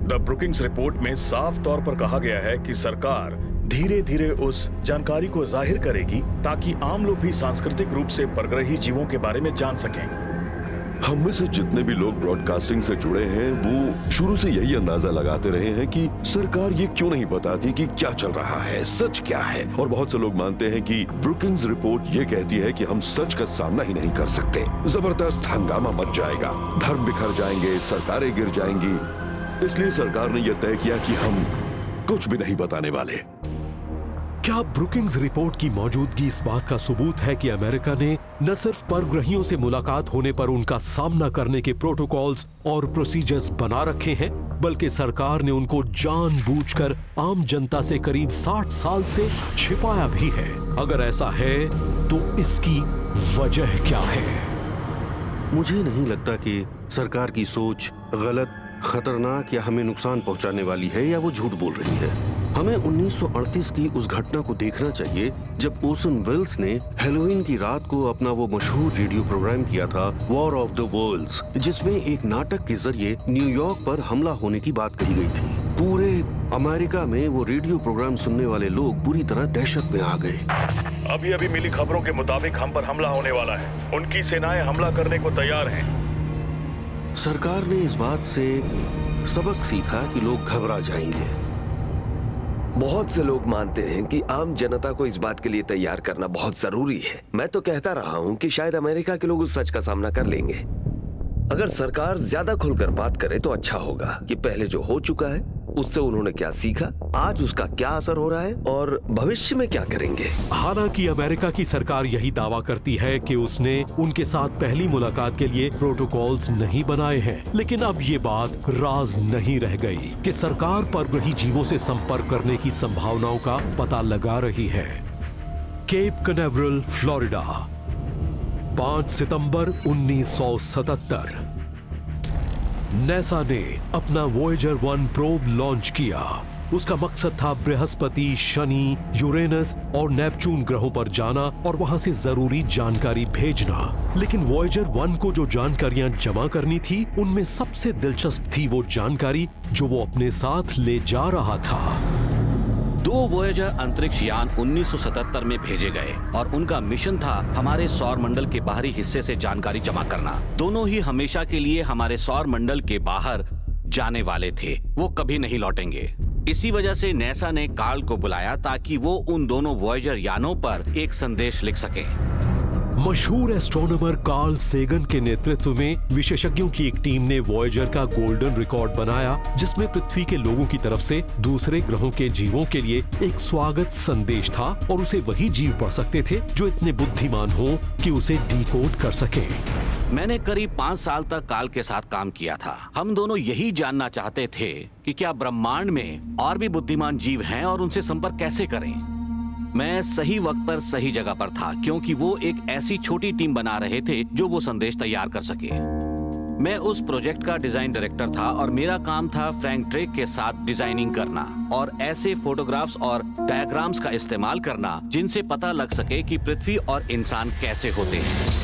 द ब्रुकिंग्स रिपोर्ट में साफ तौर पर कहा गया है कि सरकार धीरे धीरे उस जानकारी को जाहिर करेगी ताकि आम लोग भी सांस्कृतिक रूप से परग्रही जीवों के बारे में जान सकें। हम में से जितने भी लोग ब्रॉडकास्टिंग से जुड़े हैं वो शुरू से यही अंदाजा लगाते रहे हैं कि सरकार ये क्यों नहीं बताती कि क्या चल रहा है, सच क्या है। और बहुत से लोग मानते हैं कि ब्रुकिंग्स रिपोर्ट ये कहती है कि हम सच का सामना ही नहीं कर सकते। जबरदस्त हंगामा मच जाएगा, धर्म बिखर जाएंगे, सरकारें गिर जाएंगी। इसलिए सरकार ने यह तय किया कि हम कुछ भी नहीं बताने वाले। क्या ब्रुकिंग्स रिपोर्ट की मौजूदगी इस बात का सबूत है कि अमेरिका ने न सिर्फ परग्रहियों से मुलाकात होने पर उनका सामना करने के प्रोटोकॉल्स और प्रोसीजर्स बना रखे हैं बल्कि सरकार ने उनको जानबूझकर आम जनता से करीब 60 साल से छिपाया भी है? अगर ऐसा है तो इसकी वजह क्या है? मुझे नहीं लगता कि सरकार की सोच गलत, खतरनाक या हमें नुकसान पहुंचाने वाली है या वो झूठ बोल रही है। हमें 1938 की उस घटना को देखना चाहिए जब ओसन वेल्स ने हैलोवीन की रात को अपना वो मशहूर रेडियो प्रोग्राम किया था वॉर ऑफ द वर्ल्ड्स, जिसमें एक नाटक के जरिए न्यूयॉर्क पर हमला होने की बात कही गई थी। पूरे अमेरिका में वो रेडियो प्रोग्राम सुनने वाले लोग बुरी तरह दहशत में आ गए। अभी अभी मिली खबरों के मुताबिक हम पर हमला होने वाला है। उनकी सेनाएं हमला करने को तैयार हैं। सरकार ने इस बात से सबक सीखा कि लोग घबरा जाएंगे। बहुत से लोग मानते हैं कि आम जनता को इस बात के लिए तैयार करना बहुत जरूरी है। मैं तो कहता रहा हूं कि शायद अमेरिका के लोग उस सच का सामना कर लेंगे। अगर सरकार ज्यादा खुलकर बात करे तो अच्छा होगा कि पहले जो हो चुका है उससे उन्होंने क्या सीखा, आज उसका क्या असर हो रहा है और भविष्य में क्या करेंगे। हालांकि अमेरिका की सरकार यही दावा करती है कि उसने उनके साथ पहली मुलाकात के लिए प्रोटोकॉल्स नहीं बनाए हैं, लेकिन अब ये बात राज नहीं रह गई कि सरकार परग्रही जीवों से संपर्क करने की संभावनाओं का पता लगा रही है। केप कनेवरल, फ्लोरिडा, 5 सितंबर 1977। नासा ने अपना वॉयेजर 1 प्रोब लॉन्च किया। उसका मकसद था बृहस्पति, शनि, यूरेनस और नेपच्यून ग्रहों पर जाना और वहां से जरूरी जानकारी भेजना। लेकिन वॉयेजर 1 को जो जानकारियां जमा करनी थी उनमें सबसे दिलचस्प थी वो जानकारी जो वो अपने साथ ले जा रहा था। 2 वोयेजर अंतरिक्ष यान 1977 में भेजे गए और उनका मिशन था हमारे सौर मंडल के बाहरी हिस्से से जानकारी जमा करना। दोनों ही हमेशा के लिए हमारे सौर मंडल के बाहर जाने वाले थे, वो कभी नहीं लौटेंगे। इसी वजह से नासा ने कार्ल को बुलाया ताकि वो उन दोनों वोयेजर यानों पर एक संदेश लिख सके। मशहूर एस्ट्रोनॉमर कार्ल सेगन के नेतृत्व में विशेषज्ञों की एक टीम ने वॉयेजर का गोल्डन रिकॉर्ड बनाया, जिसमें पृथ्वी के लोगों की तरफ से दूसरे ग्रहों के जीवों के लिए एक स्वागत संदेश था और उसे वही जीव पढ़ सकते थे जो इतने बुद्धिमान हो कि उसे डिकोड कर सके। मैंने करीब 5 साल तक कार्ल के साथ काम किया था। हम दोनों यही जानना चाहते थे कि क्या ब्रह्मांड में और भी बुद्धिमान जीव हैं और उनसे संपर्क कैसे करें। मैं सही वक्त पर सही जगह पर था क्योंकि वो एक ऐसी छोटी टीम बना रहे थे जो वो संदेश तैयार कर सके। मैं उस प्रोजेक्ट का डिजाइन डायरेक्टर था और मेरा काम था फ्रैंक ड्रेक के साथ डिजाइनिंग करना और ऐसे फोटोग्राफ्स और डायग्राम्स का इस्तेमाल करना जिनसे पता लग सके कि पृथ्वी और इंसान कैसे होते हैं।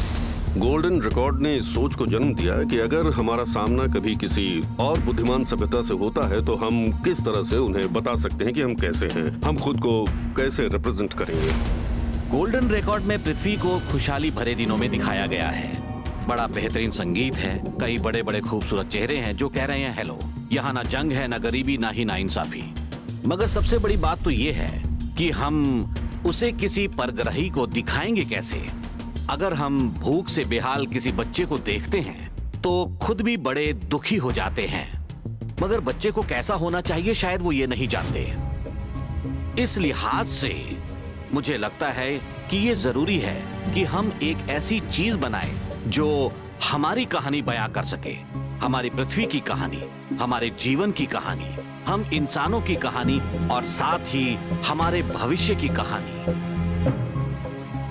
गोल्डन रिकॉर्ड ने इस सोच को जन्म दिया कि अगर हमारा सामना कभी किसी और बुद्धिमान सभ्यता से होता है तो हम किस तरह से उन्हें बता सकते हैं कि हम कैसे हैं, हम खुद को कैसे रिप्रेजेंट करेंगे। गोल्डन रिकॉर्ड में पृथ्वी को खुशहाली भरे दिनों में दिखाया गया है। बड़ा बेहतरीन संगीत है, कई बड़े बड़े खूबसूरत चेहरे हैं जो कह रहे हैं हेलो। यहाँ ना जंग है, ना गरीबी, ना ही नाइंसाफी। मगर सबसे बड़ी बात तो ये है कि हम उसे किसी परग्रही को दिखाएंगे कैसे। अगर हम भूख से बेहाल किसी बच्चे को देखते हैं तो खुद भी बड़े दुखी हो जाते हैं, मगर बच्चे को कैसा होना चाहिए शायद वो ये नहीं जानते। इस लिहाज से मुझे लगता है कि ये जरूरी है कि हम एक ऐसी चीज बनाएं जो हमारी कहानी बयां कर सके, हमारी पृथ्वी की कहानी, हमारे जीवन की कहानी, हम इंसानों की कहानी और साथ ही हमारे भविष्य की कहानी।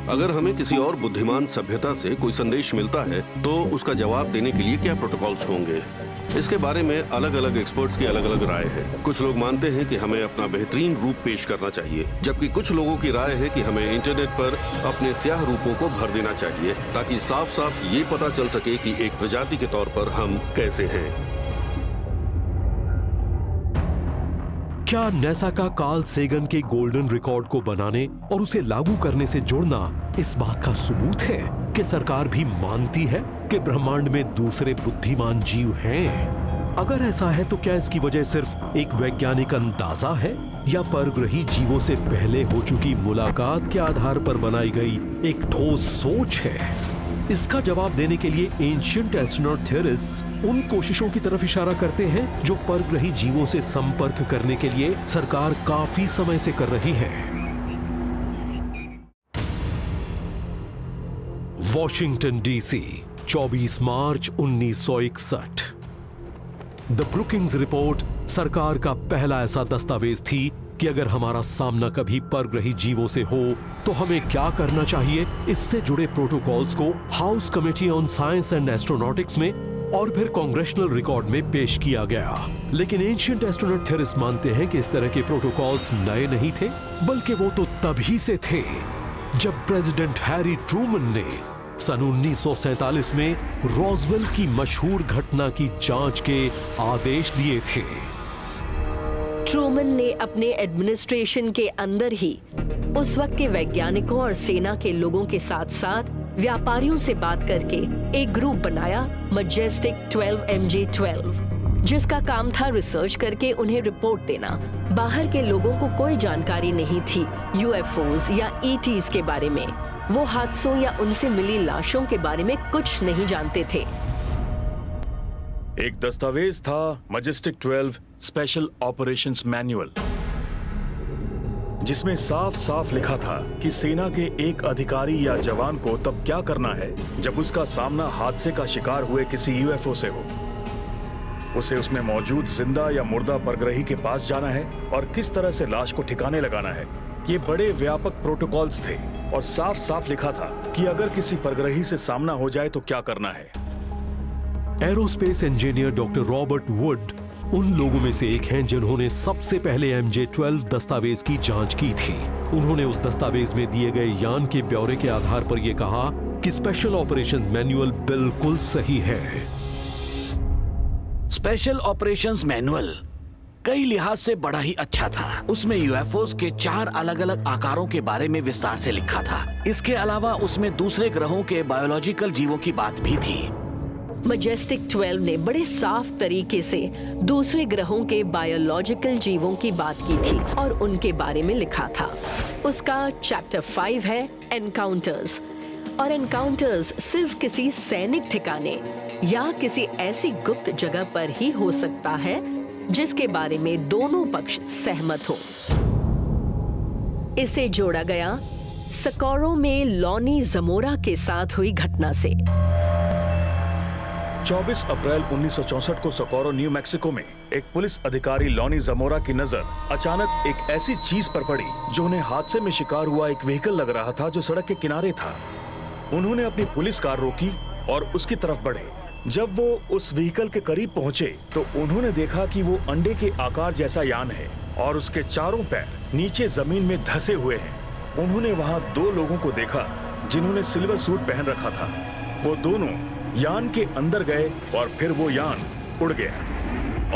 अगर हमें किसी और बुद्धिमान सभ्यता से कोई संदेश मिलता है तो उसका जवाब देने के लिए क्या प्रोटोकॉल्स होंगे, इसके बारे में अलग अलग एक्सपर्ट्स की अलग अलग राय है। कुछ लोग मानते हैं कि हमें अपना बेहतरीन रूप पेश करना चाहिए, जबकि कुछ लोगों की राय है कि हमें इंटरनेट पर अपने स्याह रूपों को भर देना चाहिए ताकि साफ साफ ये पता चल सके कि एक प्रजाति के तौर पर हम कैसे हैं। क्या नासा का कार्ल सेगन के गोल्डन रिकॉर्ड को बनाने और उसे लागू करने से जुड़ना इस बात का सबूत है कि सरकार भी मानती है कि ब्रह्मांड में दूसरे बुद्धिमान जीव हैं? अगर ऐसा है तो क्या इसकी वजह सिर्फ एक वैज्ञानिक अंदाजा है या परग्रही जीवों से पहले हो चुकी मुलाकात के आधार पर बनाई गई एक ठोस सोच है? इसका जवाब देने के लिए एंशिएंट एस्ट्रोनॉट थियरिस्ट्स उन कोशिशों की तरफ इशारा करते हैं जो परग्रही जीवों से संपर्क करने के लिए सरकार काफी समय से कर रही है। वॉशिंगटन डीसी 24 मार्च 1961। द ब्रुकिंग्स रिपोर्ट सरकार का पहला ऐसा दस्तावेज थी कि अगर हमारा सामना कभी परग्रही जीवों से हो तो हमें क्या करना चाहिए। इससे जुड़े प्रोटोकॉल्स को house committee on science and astronautics में और फिर कांग्रेशनल रिकॉर्ड में पेश किया गया। लेकिन एंशिएंट एस्ट्रोनॉट थियरिस्ट मानते हैं कि इस तरह के प्रोटोकॉल्स नए नहीं थे, बल्कि वो तो तभी से थे जब प्रेसिडेंट हैरी ट्रूमन ने सन 1947 में रॉसवेल की मशहूर घटना की जांच के आदेश दिए थे। ट्रूमन ने अपने एडमिनिस्ट्रेशन के अंदर ही उस वक्त के वैज्ञानिकों और सेना के लोगों के साथ साथ व्यापारियों से बात करके एक ग्रुप बनाया, मैजेस्टिक 12 MJ12, जिसका काम था रिसर्च करके उन्हें रिपोर्ट देना। बाहर के लोगों को कोई जानकारी नहीं थी यूएफओज या ईटीज के बारे में। वो हादसों या उनसे मिली लाशों के बारे में कुछ नहीं जानते थे। एक दस्तावेज था मैजेस्टिक 12 स्पेशल ऑपरेशंस मैनुअल, जिसमें साफ साफ लिखा था कि सेना के एक अधिकारी या जवान को तब क्या करना है जब उसका सामना हादसे का शिकार हुए किसी यूएफओ से हो। उसे उसमें मौजूद जिंदा या मुर्दा परग्रही के पास जाना है और किस तरह से लाश को ठिकाने लगाना है। ये बड़े व्यापक प्रोटोकॉल्स थे और साफ साफ लिखा था कि अगर किसी परग्रही से सामना हो जाए तो क्या करना है। Aerospace engineer doctor Robert would उन लोगों में से एक हैं जिन्होंने सबसे पहले MJ12 दस्तावेज की जांच की थी। उन्होंने उस दस्तावेज में दिए गए यान के ब्यौरे के आधार पर यह कहा कि स्पेशल ऑपरेशंस मैनुअल बिल्कुल सही है। स्पेशल ऑपरेशंस मैनुअल, कई लिहाज से बड़ा ही अच्छा था। उसमें यूएफओस के 4 अलग अलग आकारों के बारे में विस्तार से लिखा था। इसके अलावा उसमें दूसरे ग्रहों के बायोलॉजिकल जीवों की बात भी थी। मैजेस्टिक 12 ने बड़े साफ तरीके से दूसरे ग्रहों के बायोलॉजिकल जीवों की बात की थी और उनके बारे में लिखा था। उसका चैप्टर 5 है एनकाउंटर्स, और एनकाउंटर्स सिर्फ किसी सैनिक ठिकाने या किसी ऐसी गुप्त जगह पर ही हो सकता है जिसके बारे में दोनों पक्ष सहमत हो। इसे जोड़ा गया सकोरो में लॉनी जमोरा के साथ हुई घटना से। 24 अप्रैल 1964 को सोकोरो, न्यू मैक्सिको में एक पुलिस अधिकारी लॉनी जमोरा की नजर अचानक एक ऐसी चीज पर पड़ी जो उन्हें हादसे में शिकार हुआ एक व्हीकल लग रहा था जो सड़क के किनारे था। उन्होंने अपनी पुलिस कार रोकी और उसकी तरफ बढ़े। जब वो उस व्हीकल के करीब पहुंचे तो उन्होंने देखा कि वो अंडे के आकार जैसा यान है और उसके चारों पैर नीचे जमीन में धंसे हुए हैं। उन्होंने वहां 2 लोगों को देखा जिन्होंने सिल्वर सूट पहन रखा था। वो दोनों यान के अंदर गए और फिर वो यान उड़ गया।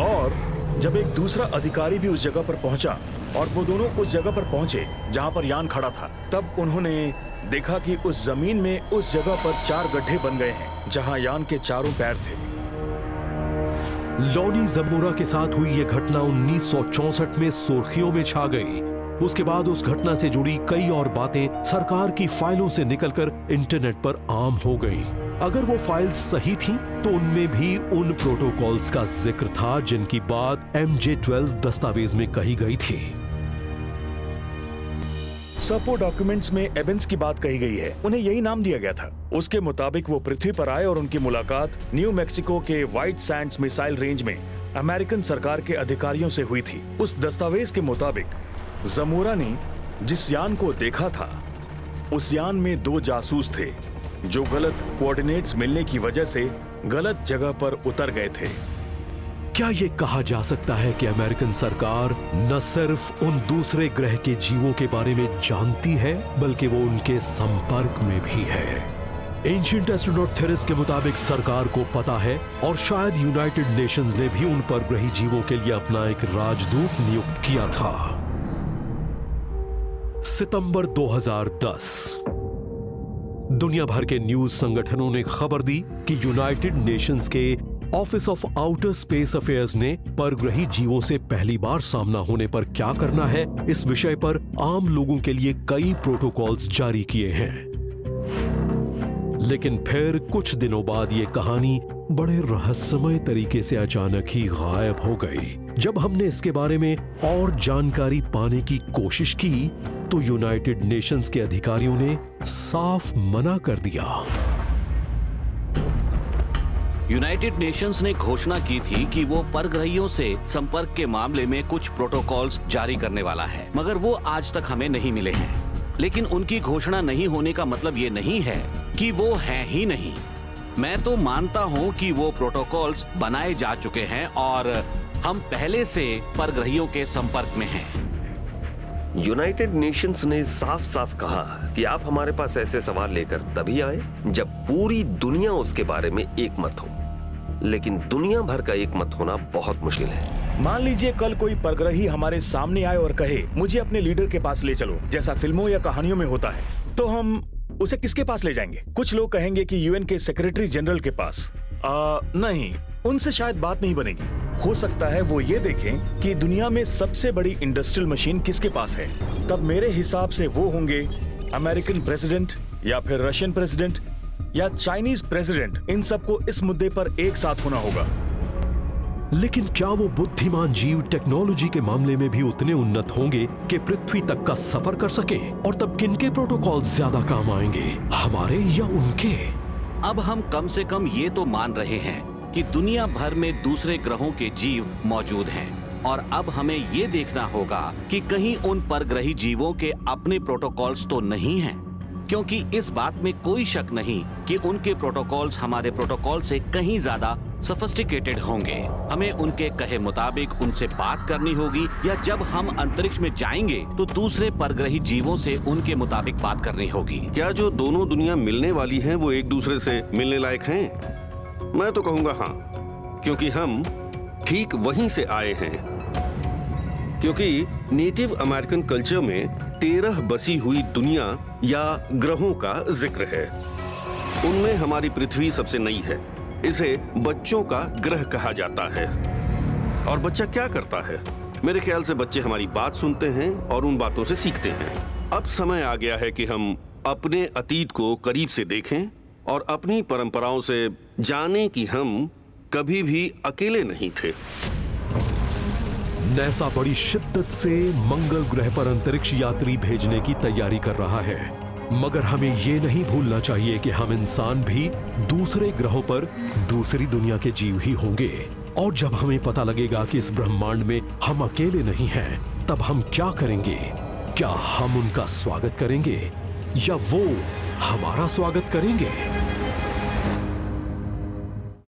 और जब एक दूसरा अधिकारी भी उस जगह पर पहुंचा और वो दोनों उस जगह पर पहुंचे जहां पर यान खड़ा था, तब उन्होंने देखा कि उस जमीन में उस जगह पर 4 गड्ढे बन गए हैं जहां यान के चारों पैर थे। लॉनी जमोरा के साथ हुई यह घटना 1964 में सुर्खियों में छा गई। उसके बाद उस घटना से जुड़ी कई और बातें सरकार की फाइलों से निकलकर इंटरनेट पर आम हो गईं। अगर वो फाइल्स सही थीं, तो उनमें भी उन प्रोटोकॉल्स का जिक्र था जिनकी बात MJ-12 दस्तावेज में कही गई थी। सपो डॉक्यूमेंट्स में एबेंस की बात कही गई है। उन्हें यही नाम दिया गया था। उसके मुताबिक वो पृथ्वी पर आए और उनकी मुलाकात न्यू मैक्सिको के व्हाइट सैंड्स मिसाइल रेंज में अमेरिकन सरकार के अधिकारियों से हुई थी। उस दस्तावेज के मुताबिक जमोरा ने जिस यान को देखा था, उस यान में 2 जासूस थे जो गलत कोऑर्डिनेट्स मिलने की वजह से गलत जगह पर उतर गए थे। क्या ये कहा जा सकता है कि अमेरिकन सरकार न सिर्फ उन दूसरे ग्रह के जीवों के बारे में जानती है, बल्कि वो उनके संपर्क में भी है? एंशिएंट एस्ट्रोनॉट थेरेस के मुताबिक सरकार को पता है और शायद यूनाइटेड नेशंस ने भी उन परग्रही जीवों के लिए अपना एक राजदूत नियुक्त किया था। सितंबर 2010, दुनिया भर के न्यूज संगठनों ने खबर दी कि यूनाइटेड नेशंस के office of outer space affairs ने परग्रही जीवों से पहली बार सामना होने पर क्या करना है, इस विषय पर आम लोगों के लिए कई प्रोटोकॉल्स जारी किए हैं। लेकिन फिर कुछ दिनों बाद ये कहानी बड़े रहस्यमय तरीके से अचानक ही गायब हो गई। जब हमने इसके बारे में और जानकारी पाने की कोशिश की तो यूनाइटेड नेशंस के अधिकारियों ने साफ मना कर दिया। यूनाइटेड नेशंस ने घोषणा की थी कि वो परग्रहियों से संपर्क के मामले में कुछ प्रोटोकॉल्स जारी करने वाला है, मगर वो आज तक हमें नहीं मिले हैं। लेकिन उनकी घोषणा नहीं होने का मतलब ये नहीं है कि वो हैं ही नहीं। मैं तो मानता हूँ कि वो प्रोटोकॉल्स बनाए जा चुके हैं और हम पहले से परग्रहियों के संपर्क में हैं। यूनाइटेड नेशंस ने साफ साफ कहा कि आप हमारे पास ऐसे सवाल लेकर तभी आए जब पूरी दुनिया उसके बारे में एक मत हो। लेकिन दुनिया भर का एक मत होना बहुत मुश्किल है। मान लीजिए कल कोई परग्रही हमारे सामने आए और कहे मुझे अपने लीडर के पास ले चलो, जैसा फिल्मों या कहानियों में होता है, तो हम उसे किसके पास ले जाएंगे? कुछ लोग कहेंगे कि यूएन के सेक्रेटरी जनरल के पास। नहीं, उनसे शायद बात नहीं बनेगी। हो सकता है वो ये देखें कि दुनिया में सबसे बड़ी इंडस्ट्रियल मशीन किसके पास है। तब मेरे हिसाब से वो होंगे अमेरिकन प्रेसिडेंट या फिर रशियन प्रेसिडेंट या चाइनीज प्रेसिडेंट। इन सबको इस मुद्दे पर एक साथ होना होगा। लेकिन क्या वो बुद्धिमान जीव टेक्नोलॉजी के मामले में भी उतने उन्नत होंगे कि पृथ्वी तक का सफर कर सके? और तब किनके प्रोटोकॉल ज्यादा काम आएंगे, हमारे या उनके? अब हम कम से कम ये तो मान रहे हैं कि दुनिया भर में दूसरे ग्रहों के जीव मौजूद हैं और अब हमें ये देखना होगा कि कहीं उन परग्रही जीवों के अपने प्रोटोकॉल्स तो नहीं हैं, क्योंकि इस बात में कोई शक नहीं कि उनके प्रोटोकॉल्स हमारे प्रोटोकॉल से कहीं ज्यादा सोफिस्टिकेटेड होंगे। हमें उनके कहे मुताबिक उनसे बात करनी होगी, या जब हम अंतरिक्ष में जाएंगे तो दूसरे परग्रही जीवों से उनके मुताबिक बात करनी होगी। क्या जो दोनों दुनिया मिलने वाली हैं वो एक दूसरे से मिलने लायक हैं? मैं तो कहूंगा हाँ, क्योंकि हम ठीक वहीं से आए हैं क्योंकि नेटिव अमेरिकन कल्चर में 13 बसी हुई दुनिया या ग्रहों का जिक्र है। उनमें हमारी पृथ्वी सबसे नई है। इसे बच्चों का ग्रह कहा जाता है। और बच्चा क्या करता है? मेरे ख्याल से बच्चे हमारी बात सुनते हैं और उन बातों से सीखते हैं। अब समय आ गया है कि हम अपने अतीत को करीब से देखें और अपनी परंपराओं से जानें कि हम कभी भी अकेले नहीं थे। नासा बड़ी शिद्दत से मंगल ग्रह पर अंतरिक्ष यात्री भेजने की तैयारी कर रहा है, मगर हमें ये नहीं भूलना चाहिए कि हम इंसान भी दूसरे ग्रहों पर दूसरी दुनिया के जीव ही होंगे। और जब हमें पता लगेगा कि इस ब्रह्मांड में हम अकेले नहीं हैं, तब हम क्या करेंगे? क्या हम उनका स्वागत करेंगे या वो हमारा स्वागत करेंगे?